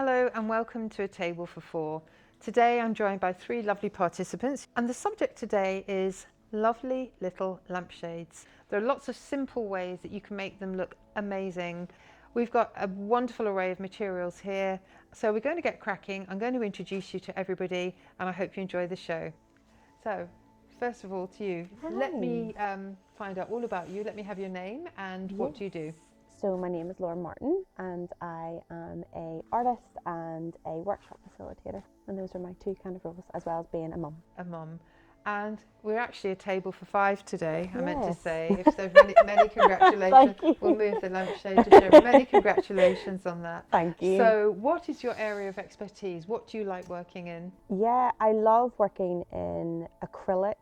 Hello and welcome to A Table for Four. Today I'm joined by three lovely participants and the subject today is lovely little lampshades. There are lots of simple ways that you can make them look amazing. We've got a wonderful array of materials here, so we're going to get cracking. I'm going to introduce you to everybody and I hope you enjoy the show. So, first of all to you, let me find out all about you. Let me have your name and what do you do? So my name is Laura Martin and I am an artist and a workshop facilitator, and those are my two kind of roles, as well as being a mum. A mum. And we're actually a table for five today, I meant to Yes. say. If so, many congratulations. We'll move the lampshade to show. Many congratulations on that. Thank you. So what is your area of expertise? What do you like working in? Yeah, I love working in acrylics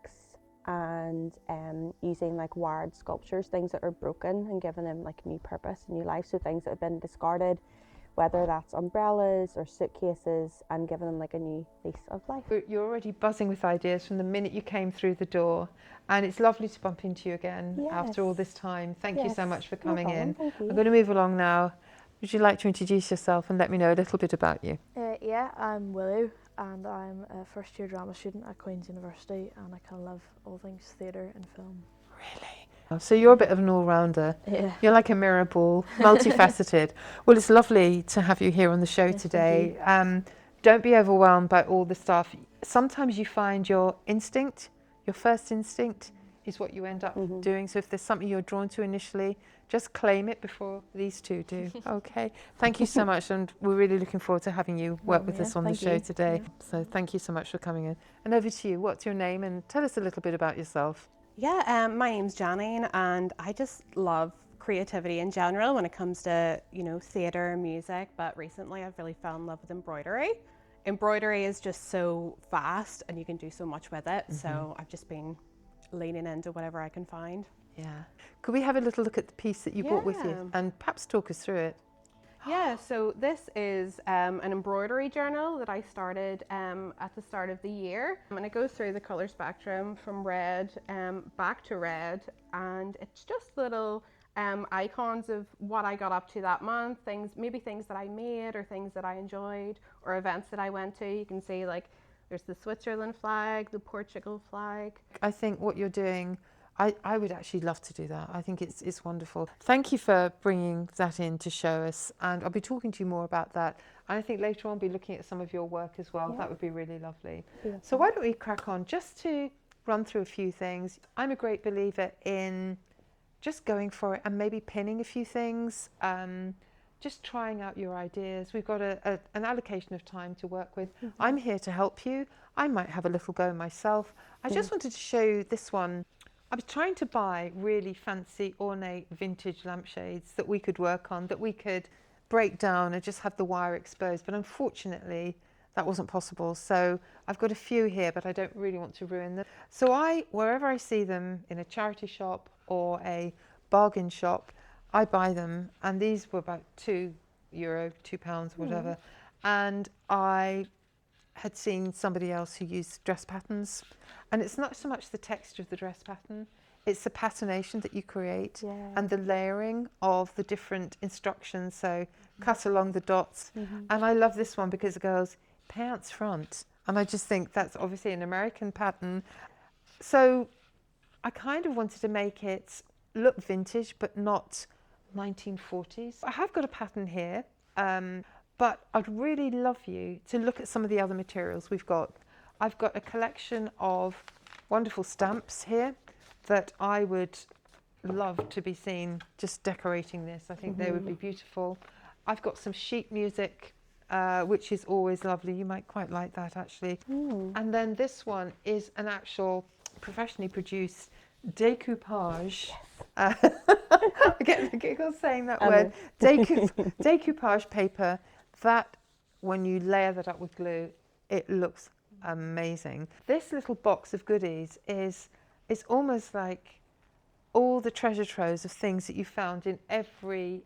and using like wired sculptures, things that are broken, and giving them like new purpose, new life. So things that have been discarded, whether that's umbrellas or suitcases, and giving them like a new lease of life. You're already buzzing with ideas from the minute you came through the door, and it's lovely to bump into you again after all this time. Thank you so much for coming in. Thank you. I'm going to move along now. Would you like to introduce yourself and let me know a little bit about you? Yeah, I'm Willow and I'm a first year drama student at Queen's University, and I kind of love all things theatre and film. Really? So you're a bit of an all-rounder. Yeah. You're like a mirror ball, multifaceted. Well, it's lovely to have you here on the show Yes, today. Don't be overwhelmed by all the stuff. Sometimes you find your instinct, your first instinct, is what you end up doing. So if there's something you're drawn to initially, just claim it before these two do. Okay. Thank you so much, and we're really looking forward to having you work with us on the show today. So thank you so much for coming in. And over to you. What's your name? And tell us a little bit about yourself. Yeah, my name's Janine, and I just love creativity in general when it comes to, theatre and music, but recently I've really fell in love with embroidery. Embroidery is just so vast and you can do so much with it, so I've just been leaning into whatever I can find. Yeah. Could we have a little look at the piece that you brought with you and perhaps talk us through it? Yeah, so this is an embroidery journal that I started at the start of the year, and it goes through the colour spectrum from red back to red, and it's just little icons of what I got up to that month, maybe things that I made or things that I enjoyed or events that I went to. You can see like there's the Switzerland flag, the Portugal flag. I think what you're doing, I would actually love to do that. I think it's wonderful. Thank you for bringing that in to show us, and I'll be talking to you more about that. And I think later on I'll be looking at some of your work as well. That would be really lovely. So why don't we crack on just to run through a few things. I'm a great believer in just going for it and maybe pinning a few things, just trying out your ideas. We've got an allocation of time to work with. I'm here to help you. I might have a little go myself. I just wanted to show you this one. I was trying to buy really fancy, ornate, vintage lampshades that we could work on, that we could break down and just have the wire exposed, but unfortunately that wasn't possible. So I've got a few here, but I don't really want to ruin them. So wherever I see them in a charity shop or a bargain shop, I buy them, and these were about €2, £2, whatever. And I had seen somebody else who used dress patterns, and it's not so much the texture of the dress pattern, it's the patternation that you create and the layering of the different instructions. So cut along the dots. And I love this one because it goes pants front, and I just think that's obviously an American pattern. So I kind of wanted to make it look vintage but not 1940s. I have got a pattern here, but I'd really love you to look at some of the other materials we've got. I've got a collection of wonderful stamps here that I would love to be seen just decorating this. I think they would be beautiful. I've got some sheet music, which is always lovely. You might quite like that actually. And then this one is an actual professionally produced decoupage. I get the giggles saying that word. Decoupage paper that when you layer that up with glue, it looks amazing. This little box of goodies is almost like all the treasure troves of things that you found in every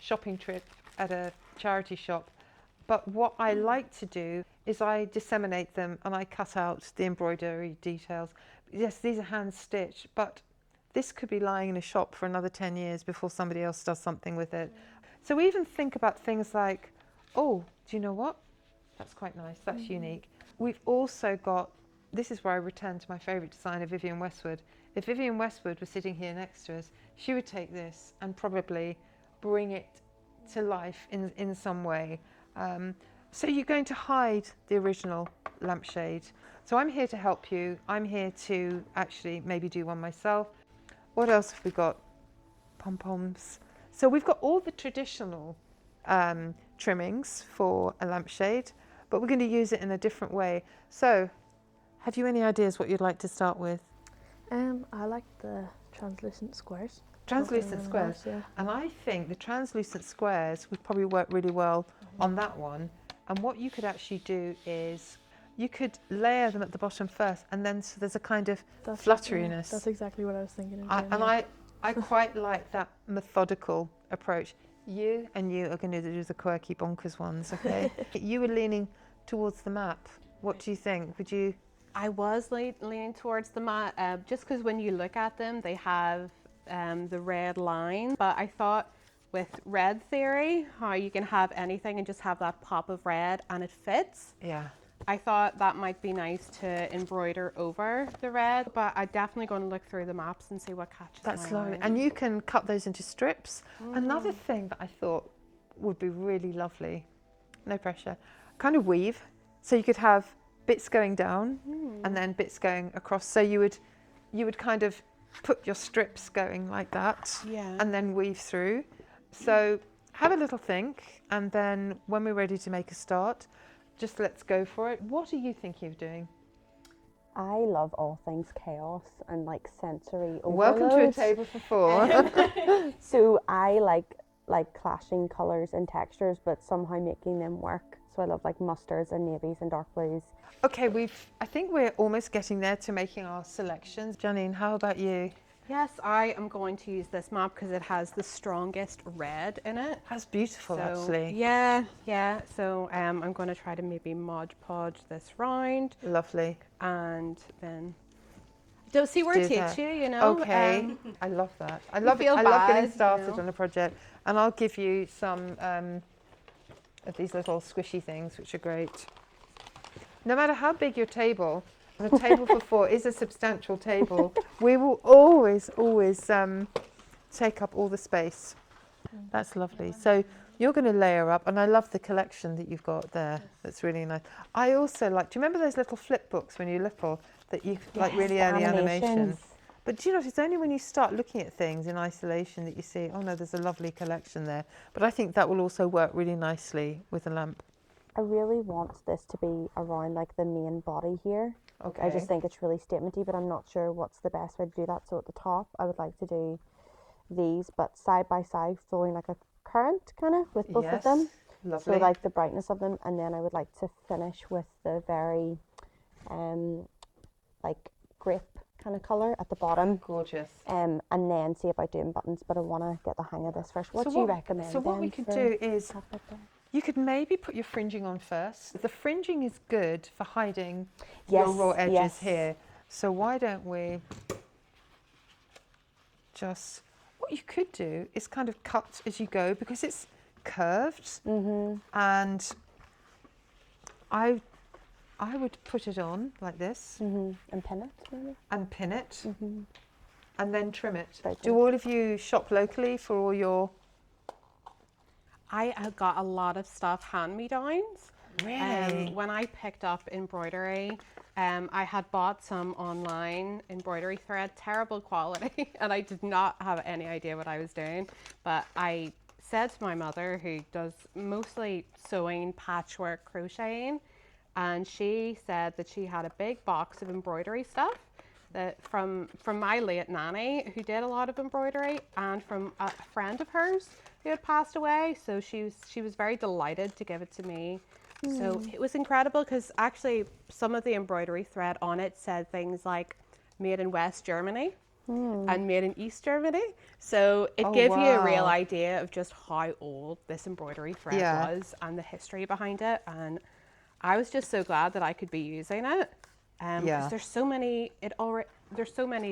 shopping trip at a charity shop. But what I like to do is I disseminate them and I cut out the embroidery details. Yes, these are hand stitched, but this could be lying in a shop for another 10 years before somebody else does something with it. So we even think about things like Oh, do you know what? That's quite nice. That's unique. We've also got, this is where I return to my favourite designer, Vivienne Westwood. If Vivienne Westwood was sitting here next to us, she would take this and probably bring it to life in some way. So you're going to hide the original lampshade. So I'm here to help you. I'm here to actually maybe do one myself. What else have we got? Pom-poms. So we've got all the traditional trimmings for a lampshade, but we're going to use it in a different way. So have you any ideas what you'd like to start with? I like the translucent squares. Translucent squares. Else, yeah. And I think the translucent squares would probably work really well on that one. And what you could actually do is you could layer them at the bottom first, and then so there's a kind of flutteriness. That's exactly what I was thinking. I quite like that methodical approach. You are going to do the quirky bonkers ones, okay? You were leaning towards the map. What do you think? Would you? I was leaning towards the mat, just because when you look at them, they have the red line. But I thought with red theory, how you can have anything and just have that pop of red and it fits. Yeah. I thought that might be nice to embroider over the red, but I'm definitely going to look through the maps and see what catches That's my lovely. eye. And you can cut those into strips. Another thing that I thought would be really lovely, no pressure, kind of weave. So you could have bits going down and then bits going across. So you would kind of put your strips going like that, Yeah. and then weave through. So have a little think, and then when we're ready to make a start, just let's go for it. What are you thinking of doing? I love all things chaos and like sensory overload. Welcome to a table for four. So I like clashing colours and textures, but somehow making them work. So I love like mustards and navies and dark blues. Okay, I think we're almost getting there to making our selections. Janine, how about you? Yes, I am going to use this map because it has the strongest red in it. That's beautiful, So, actually. Yeah. So I'm going to try to maybe Mod Podge this round, Lovely. and then don't see where it Do takes that. you. You know. Okay, I love that. I love feel I love getting bad, started you know. on a project, and I'll give you some of these little squishy things, which are great. No matter how big your table, and a table for four is a substantial table, we will always take up all the space. That's lovely. So you're going to layer up, and I love the collection that you've got there. That's really nice. I also like, do you remember those little flip books when you're little that you like really the early animation? animations. But do you know, it's only when you start looking at things in isolation that you see, oh no, there's a lovely collection there. But I think that will also work really nicely with a lamp. I really want this to be around like the main body here. Okay. I just think it's really statementy, but I'm not sure what's the best way to do that. So at the top, I would like to do these, but side by side, flowing like a current kind of with both of them. Lovely. So like the brightness of them, and then I would like to finish with the very, like grape kind of color at the bottom. Gorgeous. And then see about doing buttons, but I want to get the hang of this first. What do you recommend? So what we then could for do is, top of the- you could maybe put your fringing on first. The fringing is good for hiding Yes, your raw edges yes. here. So why don't we just, what you could do is kind of cut as you go, because it's curved, and I would put it on like this and pin it maybe. and pin it and then trim it. Very Do all of you shop locally for all your? I have got a lot of stuff hand-me-downs. Really? When I picked up embroidery, I had bought some online embroidery thread, terrible quality, and I did not have any idea what I was doing. But I said to my mother, who does mostly sewing, patchwork, crocheting, and she said that she had a big box of embroidery stuff that from my late nanny, who did a lot of embroidery, and from a friend of hers who had passed away. So she was very delighted to give it to me. So it was incredible, because actually some of the embroidery thread on it said things like made in West Germany and made in East Germany. So it gave you a real idea of just how old this embroidery thread was and the history behind it. And I was just so glad that I could be using it. Because there's so many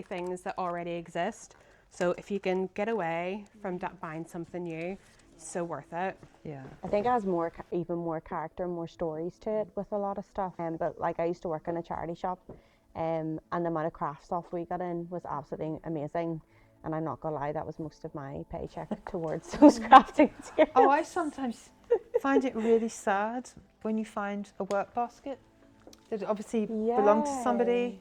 things that already exist. So if you can get away from buying something new, so worth it. Yeah. I think it has more, even more character, more stories to it with a lot of stuff. But like I used to work in a charity shop, and the amount of craft stuff we got in was absolutely amazing. And I'm not gonna lie, that was most of my paycheck towards those crafting materials. Oh, I sometimes find it really sad when you find a work basket that obviously belonged to somebody.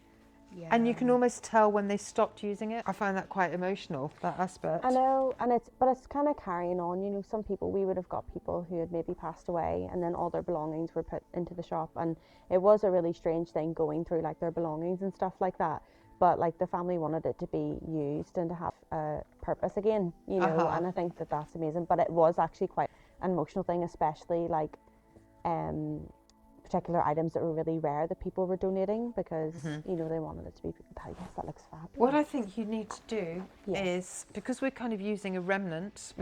Yeah. And you can almost tell when they stopped using it. I find that quite emotional, that aspect. I know, and it's kind of carrying on. You know, some people, we would have got people who had maybe passed away, and then all their belongings were put into the shop, and it was a really strange thing going through like their belongings and stuff like that. But like the family wanted it to be used and to have a purpose again, you know. And I think that that's amazing. But it was actually quite an emotional thing, especially like particular items that were really rare that people were donating because you know they wanted it to be. Yes, that looks fab. What I think you need to do is, because we're kind of using a remnant,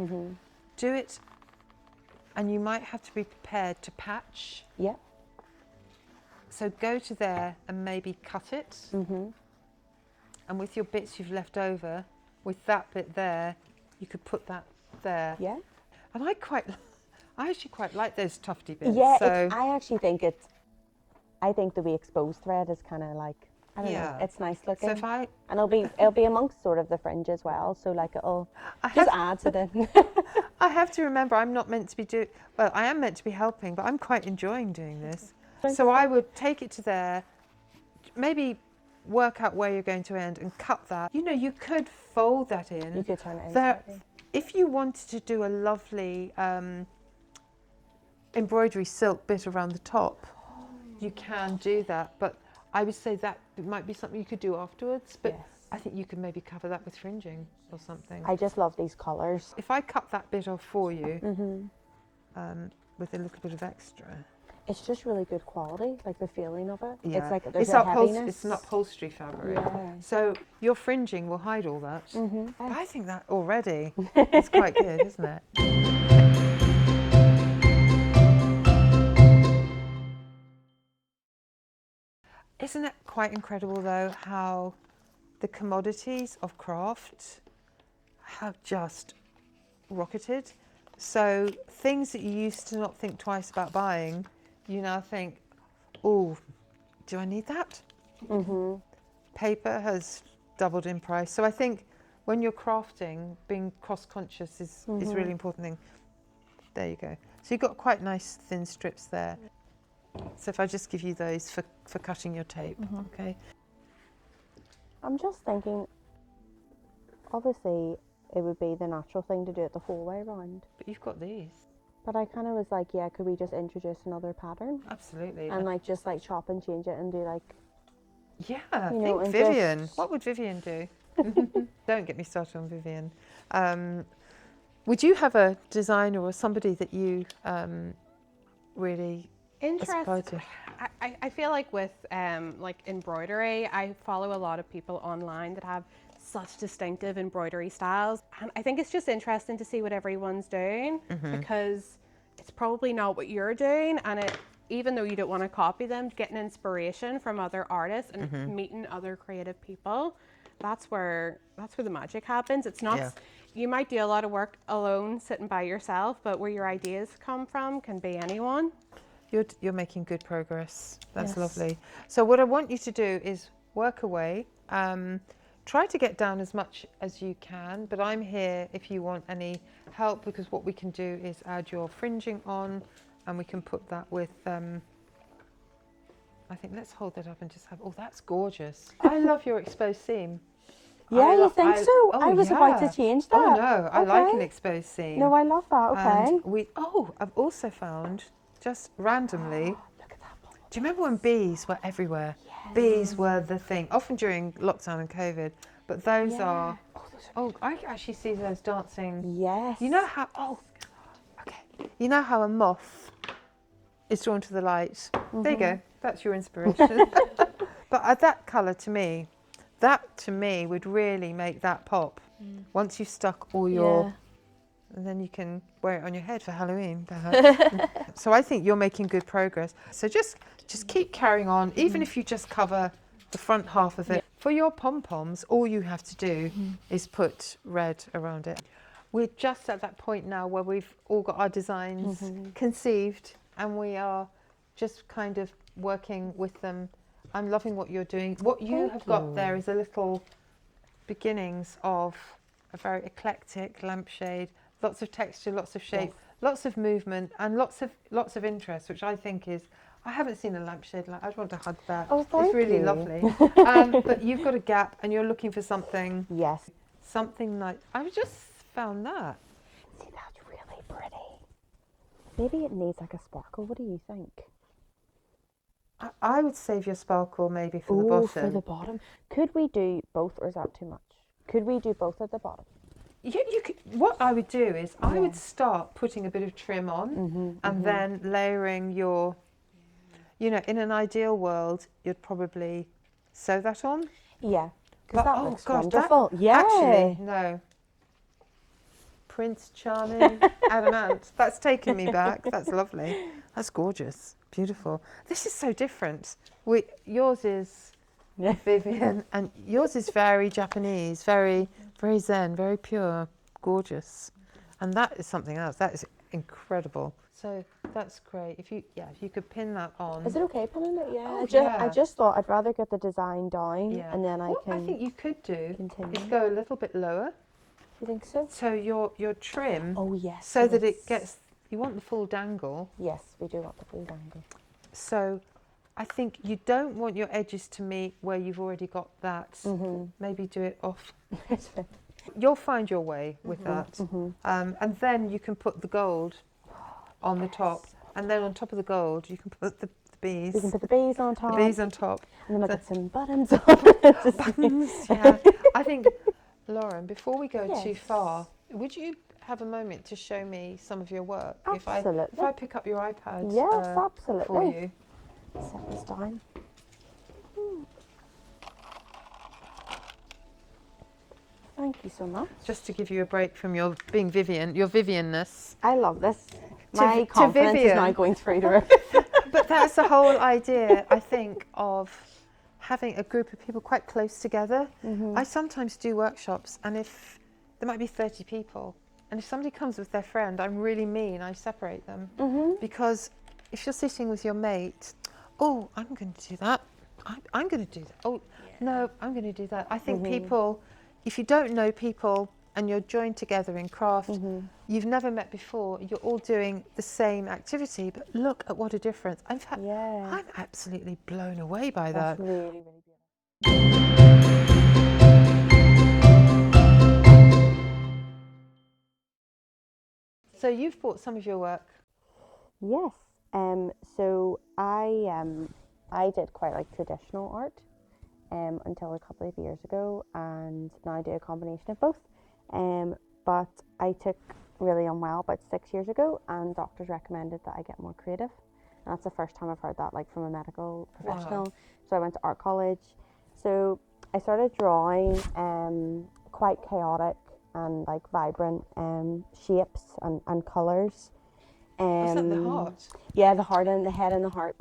do it, and you might have to be prepared to patch. Yeah. So go to there and maybe cut it, and with your bits you've left over, with that bit there, you could put that there. Yeah. And I actually quite like those tufty bits. Yeah, so I actually think I think the wee exposed thread is kind of like, I don't know, it's nice looking. So if I, and it'll be amongst sort of the fringe as well, so like it'll just add to the. I have to remember I'm not meant to be well, I am meant to be helping, but I'm quite enjoying doing this. So I would take it to there, maybe work out where you're going to end and cut that. You know, you could fold that in. You could turn it in. There, if you wanted to do a lovely embroidery silk bit around the top, you can do that, but I would say that it might be something you could do afterwards, but I think you could maybe cover that with fringing or something. I just love these colours. If I cut that bit off for you with a little bit of extra. It's just really good quality, like the feeling of it. Yeah. It's like there's a heaviness. It's an upholstery fabric. Yeah. So your fringing will hide all that. But I think that already is quite good, isn't it? Isn't it quite incredible though how the commodities of craft have just rocketed? So things that you used to not think twice about buying, you now think, oh, do I need that? Paper has doubled in price. So I think when you're crafting, being cross-conscious is a really important thing. There you go. So you've got quite nice thin strips there. So if I just give you those for cutting your tape, okay? I'm just thinking, obviously it would be the natural thing to do it the whole way around. But you've got these. But I kind of was like, yeah, could we just introduce another pattern? Absolutely. And like just like chop and change it and do like. Yeah, you know, think and Vivian. just- What would Vivian do? Don't get me started on Vivian. Would you have a designer or somebody that you really aspire to? I feel like with like embroidery, I follow a lot of people online that have such distinctive embroidery styles, and I think it's just interesting to see what everyone's doing because it's probably not what you're doing, and even though you don't want to copy them, getting inspiration from other artists and meeting other creative people, that's where the magic happens. It's not you might do a lot of work alone sitting by yourself, but where your ideas come from can be anyone. You're making good progress. That's lovely. So what I want you to do is work away. Try to get down as much as you can, but I'm here if you want any help, because what we can do is add your fringing on, and we can put that with, I think let's hold that up and just have, oh, that's gorgeous. I love your exposed seam. Yeah, you think so? Oh, I was about to change that. Oh no, I like an exposed seam. No, I love that, okay. And I've also found, just randomly, Look at that. do you remember when bees were everywhere? Yes. Bees were the thing, often during lockdown and COVID, but those are, I actually see those dancing. Yes. You know how, you know how a moth is drawn to the light? There you go, that's your inspiration. But that colour to me would really make that pop. Once you've stuck all your, and then you can wear it on your head for Halloween, perhaps. So I think you're making good progress. So just keep carrying on, even if you just cover the front half of it. For your pom-poms, all you have to do is put red around it. we're just at that point now where we've all got our designs conceived and we are just kind of working with them. I'm loving what you're doing. What you have got there is a little beginnings of a very eclectic lampshade, lots of texture, lots of shape, lots of movement, and lots of interest, which I think is, I haven't seen a lampshade like, I'd want to hug that. Oh, thank it's really you. lovely. But you've got a gap and you're looking for something. Yes. Something like, I just found that. See, that's really pretty. Maybe it needs like a sparkle. What do you think? I would save your sparkle maybe for the bottom. For the bottom. Could we do both, or is that too much? Could we do both at the bottom? You could, what I would do is I would start putting a bit of trim on and then layering your, you know, in an ideal world, you'd probably sew that on. Yeah. But, That oh looks gosh, wonderful. actually, no. Prince Charming, Adamant. That's taken me back. That's lovely. That's gorgeous. Beautiful. This is so different. Yours is Vivian, and yours is very Japanese, very zen, very pure, gorgeous. And that is something else. That is incredible. So that's great. If you could pin that on. Is it okay pinning it? Yeah. Oh, I just thought I'd rather get the design down and then what I think you could do continue. is go a little bit lower. You think so? So your trim. Oh yes. So that it gets. You want the full dangle. Yes, we do want the full dangle. So I think you don't want your edges to meet where you've already got that. Maybe do it off. You'll find your way with that. And then you can put the gold on the top. And then on top of the gold, you can put the bees. We can put the bees on top. The bees on top. And then we'll get some buttons on. Buttons, yeah. I think, Lauren, before we go too far, would you have a moment to show me some of your work? Absolutely. If I pick up your iPad Yes, absolutely. for you. Set this down. Thank you so much. Just to give you a break from your being Vivian, your Vivianness. I love this. My confidence is Vivian. now going through the roof. But that's the whole idea, I think, of having a group of people quite close together. I sometimes do workshops, and if there might be 30 people, and if somebody comes with their friend, I'm really mean, I separate them. Because if you're sitting with your mate, oh, I'm going to do that. I'm going to do that. Oh, no, I'm going to do that. I think people, if you don't know people and you're joined together in craft, you've never met before, you're all doing the same activity, but look at what a difference. In fact, I'm absolutely blown away by that. That's really, really beautiful. So you've brought some of your work. Yes. So I did quite like traditional art until a couple of years ago, and now I do a combination of both. But I took really unwell about 6 years ago, and doctors recommended that I get more creative. And that's the first time I've heard that, like, from a medical professional. So I went to art college. So I started drawing quite chaotic and like vibrant shapes and colours. Was that the heart? Yeah, the heart and the head and the heart.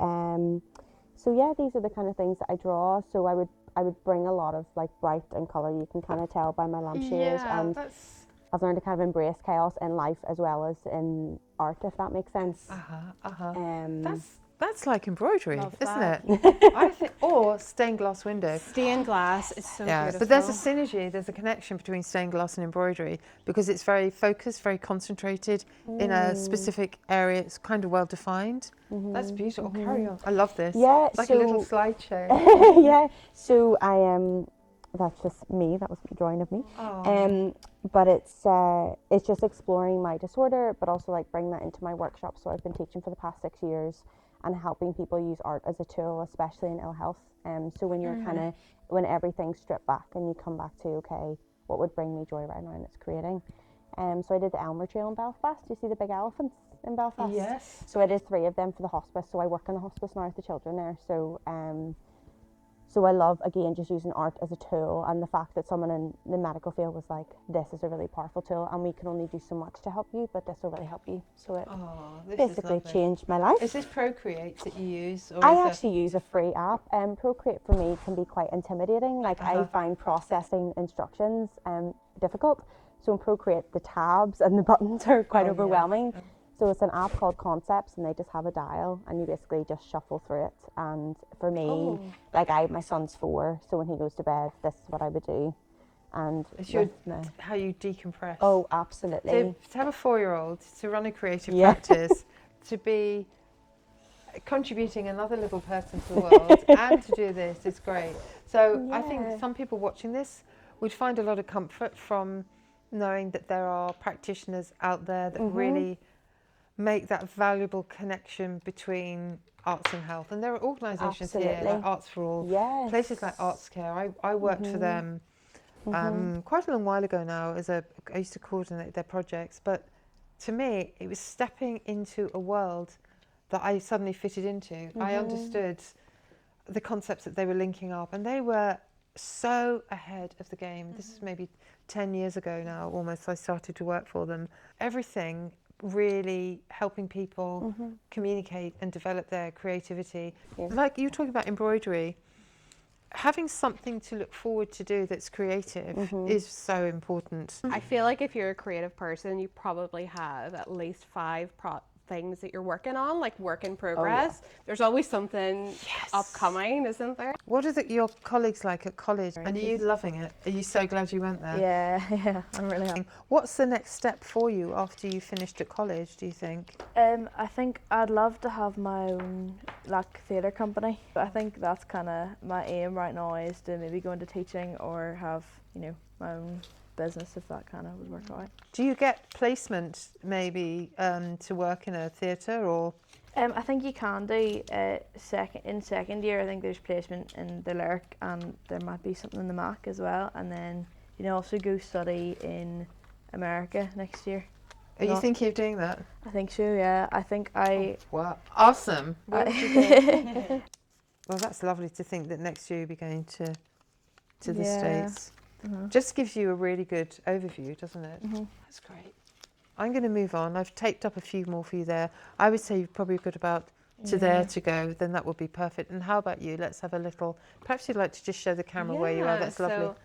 So yeah, these are the kind of things that I draw. So I would bring a lot of like bright and colour. You can kind of tell by my lampshades. And I've learned to kind of embrace chaos in life as well as in art, if that makes sense. That's like embroidery, Love isn't that. it? I think, or stained glass window. Stained glass is so beautiful. But there's a synergy, there's a connection between stained glass and embroidery because it's very focused, very concentrated in a specific area. It's kind of well defined. That's beautiful. Oh, carry on. I love this. Yeah, like so, a little slideshow. Yeah. So I am. That's just me. That was a drawing of me. But it's just exploring my disorder, but also like bring that into my workshop. So I've been teaching for the past 6 years and helping people use art as a tool, especially in ill health. So when you're kind of, when everything's stripped back and you come back to, okay, what would bring me joy right now, and it's creating. So I did the Elmer Trail in Belfast. Do you see the big elephants in Belfast? Yes. So I did 3 of them for the hospice. So I work in the hospice now with the children there. So so I love, again, just using art as a tool, and the fact that someone in the medical field was like, this is a really powerful tool and we can only do so much to help you, but this will really help you. So it basically changed my life. Is this Procreate that you use? Or I actually use a free app. Procreate for me can be quite intimidating. Like I find processing instructions difficult. So in Procreate, the tabs and the buttons are quite Oh, yeah. overwhelming. So it's an app called Concepts, and they just have a dial, and you basically just shuffle through it. And for me, like my son's 4, so when he goes to bed, this is what I would do. And It's with how you decompress. oh, absolutely. To have a 4-year-old, to run a creative Yeah. practice, to be contributing another little person to the world, and to do this is great. So I think Yeah. some people watching this would find a lot of comfort from knowing that there are practitioners out there that really make that valuable connection between arts and health. And there are organisations here Absolutely. like Arts for All, Yes. places like Arts Care. I worked for them quite a long while ago now. I used to coordinate their projects, but to me it was stepping into a world that I suddenly fitted into. I understood the concepts that they were linking up, and they were so ahead of the game. This is maybe 10 years ago now almost. I started to work for them. Everything really helping people communicate and develop their creativity. Yeah. Like you were talking about embroidery, having something to look forward to do that's creative is so important. I feel like if you're a creative person, you probably have at least 5 things that you're working on, like work in progress. There's always something upcoming, isn't there? What are your colleagues like at college? And are you loving it? Are you so glad you went there? Yeah, I'm really happy. What's the next step for you after you finished at college, do you think? I think I'd love to have my own like theatre company. I think that's kind of my aim right now, is to maybe go into teaching or have, you know, my own business, if that kind of would work out. Do you get placement maybe to work in a theatre or? I think you can do second year. I think there's placement in the Lyric, and there might be something in the Mac as well. And then you can also go study in America next year. Are you thinking of doing that? I think so. Yeah, I think I. Wow, awesome! Where would you go? Well, that's lovely to think that next year you'll be going to the States. Just gives you a really good overview, doesn't it? That's great. I'm going to move on. I've taped up a few more for you there. I would say you've probably got about there to go. Then that would be perfect. And how about you? Let's have a little. Perhaps you'd like to just show the camera where you are. That's lovely. So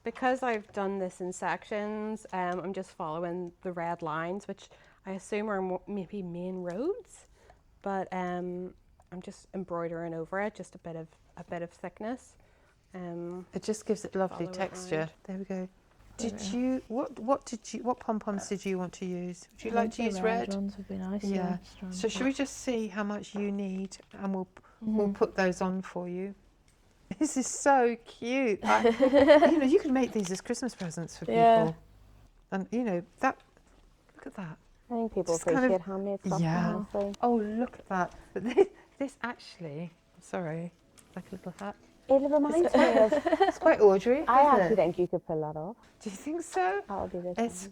because I've done this in sections, I'm just following the red lines, which I assume are maybe main roads, but I'm just embroidering over it, just a bit of thickness. It just gives it lovely texture. There we go. What pom-poms did you want to use? Would you like to use red? Ones would be nice. Yeah. So should we just see how much you need, and we'll put those on for you. This is so cute. You could make these as Christmas presents for people. And that. Look at that. I think people Just kind appreciate of- handmade stuff. yeah. Honestly. Oh, look at that. But this actually, sorry, like a little hat. It reminds me of. It's quite Audrey. I isn't actually it? think you could pull that off. Do you think so? That would be the It's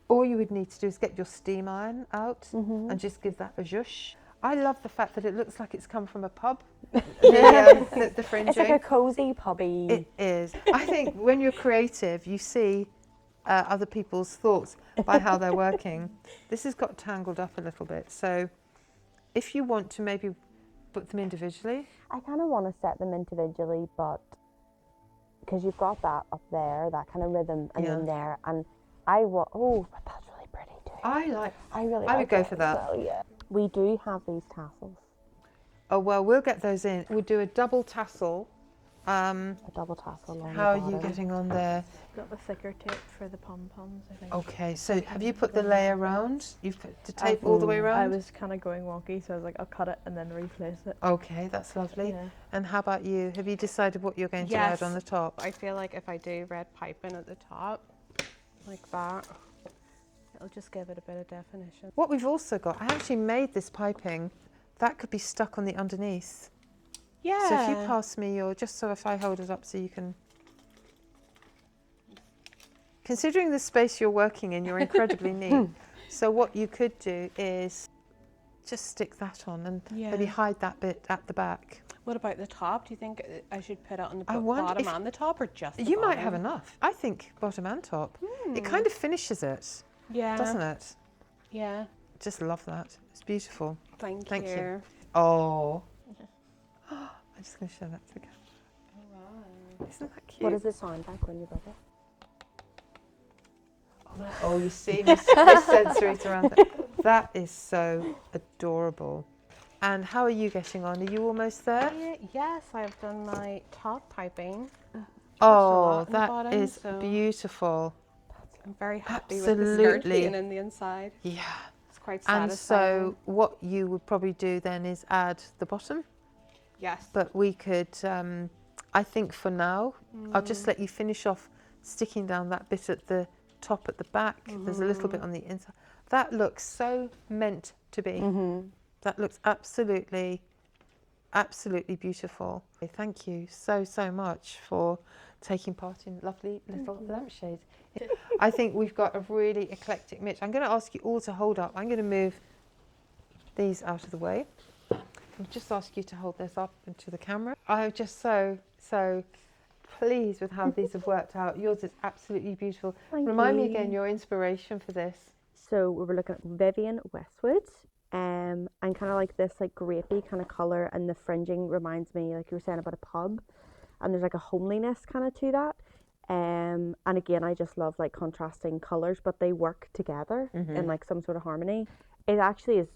all you would need to do is get your steam iron out and just give that a zhuzh. I love the fact that it looks like it's come from a pub. The fringing. It's like a cosy pubby. It is. I think when you're creative, you see other people's thoughts by how they're working. This has got tangled up a little bit. So if you want to maybe put them individually. I kind of want to set them individually, but because you've got that up there, that kind of rhythm, and then there, and I want. Oh, but that's really pretty too. I would like go that for as that. well, yeah. We do have these tassels. Oh well, we'll get those in. We'll do a double tassel. A double tassel along How the are you bottom. getting on there? Got the thicker tape for the pom-poms, I think. Okay, so have you put the layer round? You've put the tape all the way around? I was kind of going wonky, so I was like, I'll cut it and then replace it. Okay, that's lovely. Yeah. And how about you? Have you decided what you're going to add on the top? I feel like if I do red piping at the top, like that, it'll just give it a bit of definition. What we've also got, I actually made this piping. That could be stuck on the underneath. Yeah. So if you pass me your, just so if I hold it up so you can. Considering the space you're working in, you're incredibly neat. So what you could do is just stick that on and maybe hide that bit at the back. What about the top? Do you think I should put it on the I wonder bottom if- and the top, or just the You might bottom? have enough. I think bottom and top. It kind of finishes it, Yeah. doesn't it? Yeah. Just love that. It's beautiful. Thank Thank you. you. Oh. I'm just going to show that to the camera. Oh, wow. Isn't that cute? What does it sound like when you rub it? Oh, Oh, you see, Miss Sensory's around that. That is so adorable. And how are you getting on? Are you almost there? Yes, I've done my top piping. Oh, the that bottom, is so beautiful. I'm very happy with the skirt Absolutely. being in the inside. Yeah. It's quite And satisfying. so what you would probably do then is add the bottom, Yes. but we could, I think for now, I'll just let you finish off sticking down that bit at the top at the back. There's a little bit on the inside. That looks so meant to be. That looks absolutely, absolutely beautiful. Thank you so, so much for taking part in lovely little lampshades. I think we've got a really eclectic mix. I'm going to ask you all to hold up. I'm going to move these out of the way. I'll just ask you to hold this up into the camera. I'm just so, so pleased with how these have worked out. Yours is absolutely beautiful. Remind me again your inspiration for this. So we were looking at Vivian Westwood, and kind of like this like grapey kind of colour, and the fringing reminds me, like you were saying, about a pub, and there's like a homeliness kind of to that. And again, I just love like contrasting colours, but they work together in like some sort of harmony. It actually is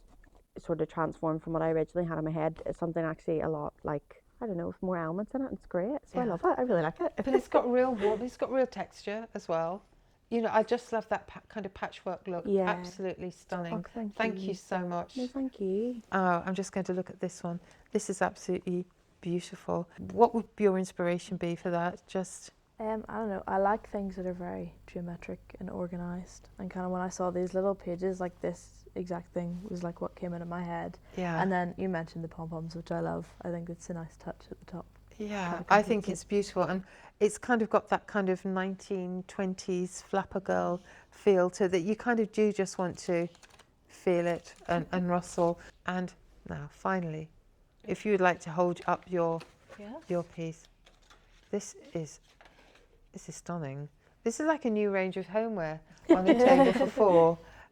sort of transformed from what I originally had in my head. It's something actually a lot like, I don't know, with more elements in it. It's great. So I love it. I really like it. But it's got real warmth. It's got real texture as well. You know, I just love that kind of patchwork look. Yeah. Absolutely stunning. Oh, Thank you so much. No, thank you. Oh, I'm just going to look at this one. This is absolutely beautiful. What would your inspiration be for that? Just I don't know. I like things that are very geometric and organised. And kind of when I saw these little pages, like this exact thing was like what came into my head. yeah. And then you mentioned the pom-poms, which I love. I think it's a nice touch at the top. Yeah, kind of I think completes it's beautiful, and it's kind of got that kind of 1920s flapper girl feel to that. You kind of do just want to feel it and rustle. And now, finally, if you would like to hold up your piece, this is stunning. This is like a new range of homeware on the table for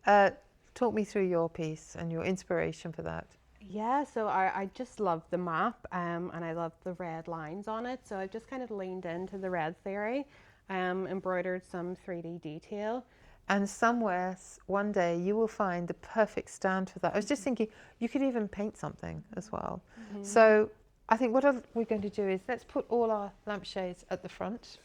four. Talk me through your piece and your inspiration for that. Yeah, so I just love the map and I love the red lines on it. So I've just kind of leaned into the red theory, embroidered some 3D detail. And somewhere, one day, you will find the perfect stand for that. I was just thinking, you could even paint something as well. So I think what we're going to do is let's put all our lampshades at the front.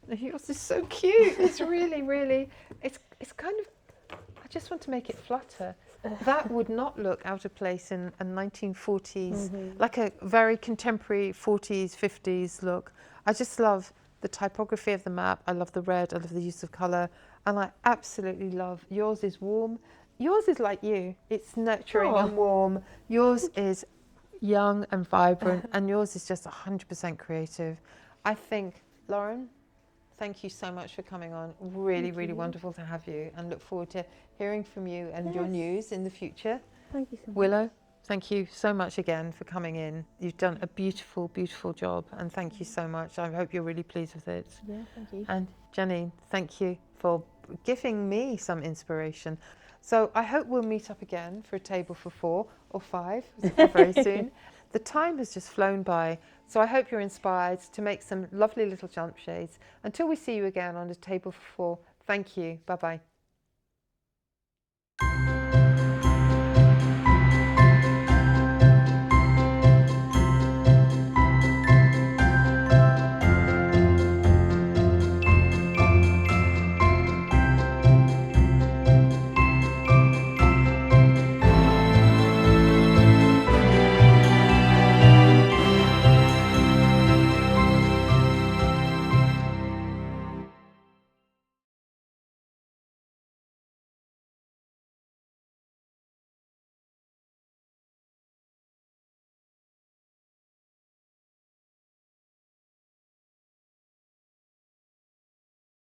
Yours is so cute. It's really, really, it's kind of, I just want to make it flutter. That would not look out of place in a 1940s, like a very contemporary 40s, 50s look. I just love the typography of the map. I love the red. I love the use of colour. And I absolutely love, yours is warm. Yours is like you. It's nurturing and warm. Yours is young and vibrant, and yours is just 100% creative. I think, Lauren, thank you so much for coming on. Really, really wonderful to have you, and look forward to hearing from you and your news in the future. Thank you so much. Willow, thank you so much again for coming in. You've done a beautiful, beautiful job, and thank you so much. I hope you're really pleased with it. Yeah, thank you. And Janine, thank you for giving me some inspiration. So I hope we'll meet up again for a table for 4 or 5 very soon. The time has just flown by, so I hope you're inspired to make some lovely little lampshades. Until we see you again on a table for 4, thank you. Bye-bye.